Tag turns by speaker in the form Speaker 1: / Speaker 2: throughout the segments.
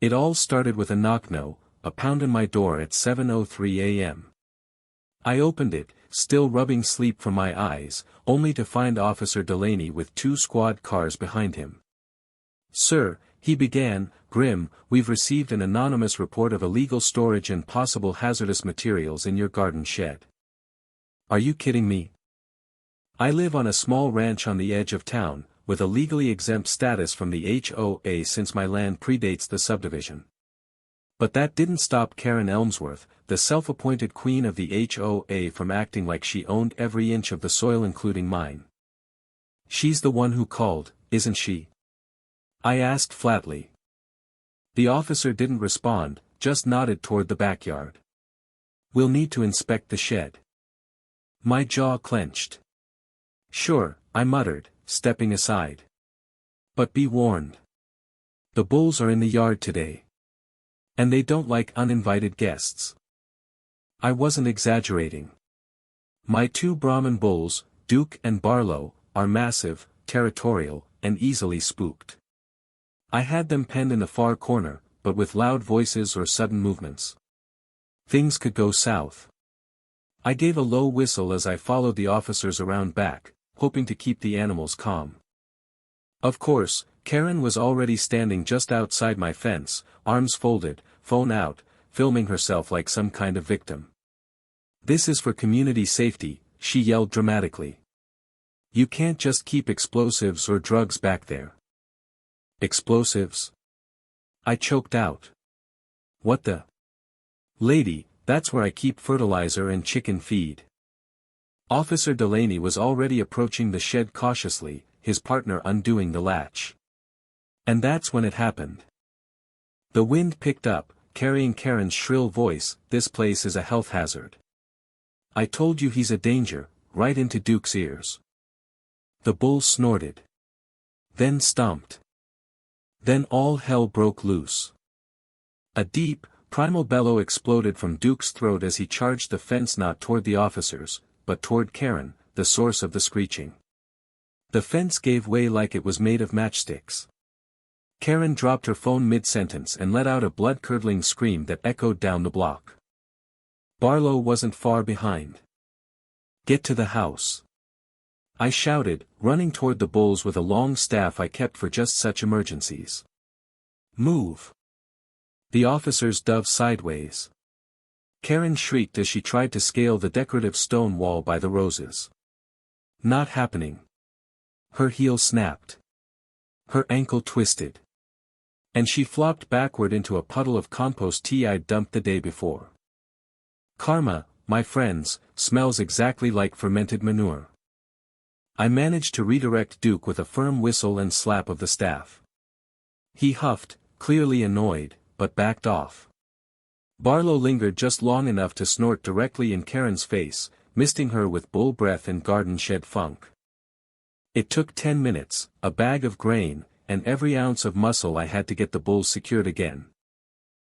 Speaker 1: It all started with a knock-no, a pound on my door at 7:03 a.m. I opened it, still rubbing sleep from my eyes, only to find Officer Delaney with 2 squad cars behind him. "Sir," he began, grim, "we've received an anonymous report of illegal storage and possible hazardous materials in your garden shed." "Are you kidding me? I live on a small ranch on the edge of town, with a legally exempt status from the HOA since my land predates the subdivision." But that didn't stop Karen Elmsworth, the self-appointed queen of the HOA, from acting like she owned every inch of the soil including mine. "She's the one who called, isn't she?" I asked flatly. The officer didn't respond, just nodded toward the backyard. "We'll need to inspect the shed." My jaw clenched. "Sure," I muttered, stepping aside. "But be warned. The bulls are in the yard today. And they don't like uninvited guests." I wasn't exaggerating. My 2 Brahman bulls, Duke and Barlow, are massive, territorial, and easily spooked. I had them penned in the far corner, but with loud voices or sudden movements, things could go south. I gave a low whistle as I followed the officers around back, hoping to keep the animals calm. Of course, Karen was already standing just outside my fence, arms folded, phone out, filming herself like some kind of victim. "This is for community safety," she yelled dramatically. "You can't just keep explosives or drugs back there." "Explosives?" I choked out. "What the?" "Lady, that's where I keep fertilizer and chicken feed." Officer Delaney was already approaching the shed cautiously, his partner undoing the latch. And that's when it happened. The wind picked up, carrying Karen's shrill voice, "This place is a health hazard. I told you he's a danger," right into Duke's ears. The bull snorted. Then stomped. Then all hell broke loose. A deep, primal bellow exploded from Duke's throat as he charged the fence not toward the officers, but toward Karen, the source of the screeching. The fence gave way like it was made of matchsticks. Karen dropped her phone mid-sentence and let out a blood-curdling scream that echoed down the block. Barlow wasn't far behind. "Get to the house," I shouted, running toward the bulls with a long staff I kept for just such emergencies. "Move!" The officers dove sideways. Karen shrieked as she tried to scale the decorative stone wall by the roses. Not happening. Her heel snapped. Her ankle twisted. And she flopped backward into a puddle of compost tea I'd dumped the day before. Karma, my friends, smells exactly like fermented manure. I managed to redirect Duke with a firm whistle and slap of the staff. He huffed, clearly annoyed, but backed off. Barlow lingered just long enough to snort directly in Karen's face, misting her with bull breath and garden shed funk. It took 10 minutes, a bag of grain, and every ounce of muscle I had to get the bulls secured again.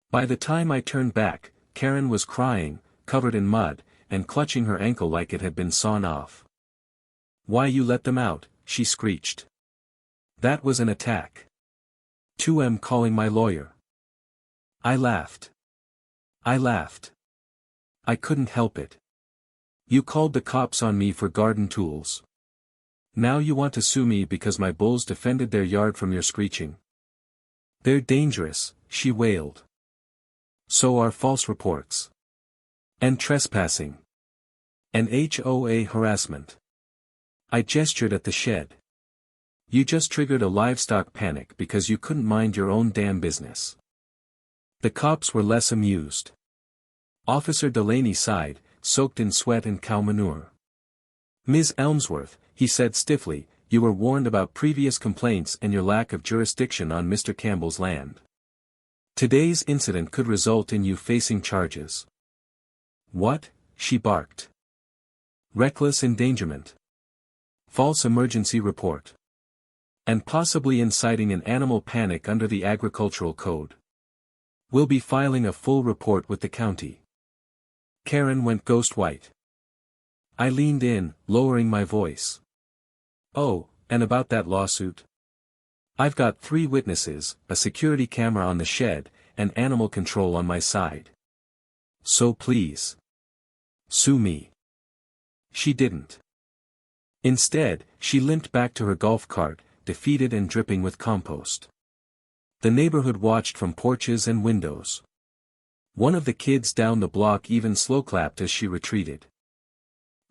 Speaker 1: By the time I turned back, Karen was crying, covered in mud, and clutching her ankle like it had been sawn off. "Why you let them out?" she screeched. "That was an attack. 2M calling my lawyer." I laughed. I couldn't help it. "You called the cops on me for garden tools. Now you want to sue me because my bulls defended their yard from your screeching?" "They're dangerous," she wailed. "So are false reports. And trespassing. And HOA harassment." I gestured at the shed. "You just triggered a livestock panic because you couldn't mind your own damn business." The cops were less amused. Officer Delaney sighed, soaked in sweat and cow manure. "Ms. Elmsworth," he said stiffly, "you were warned about previous complaints and your lack of jurisdiction on Mr. Campbell's land. Today's incident could result in you facing charges." "What?" she barked. "Reckless endangerment. False emergency report. And possibly inciting an animal panic under the agricultural code. We'll be filing a full report with the county." Karen went ghost white. I leaned in, lowering my voice. "Oh, and about that lawsuit? I've got 3 witnesses, a security camera on the shed, and animal control on my side. So please. Sue me. She didn't. Instead, she limped back to her golf cart, defeated and dripping with compost. The neighborhood watched from porches and windows. One of the kids down the block even slow-clapped as she retreated.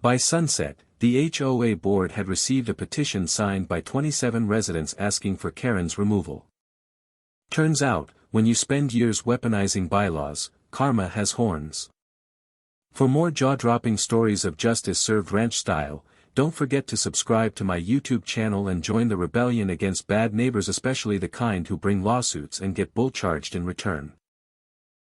Speaker 1: By sunset, the HOA board had received a petition signed by 27 residents asking for Karen's removal. Turns out, when you spend years weaponizing bylaws, karma has horns. For more jaw-dropping stories of justice served ranch style, don't forget to subscribe to my YouTube channel and join the rebellion against bad neighbors, especially the kind who bring lawsuits and get bull-charged in return.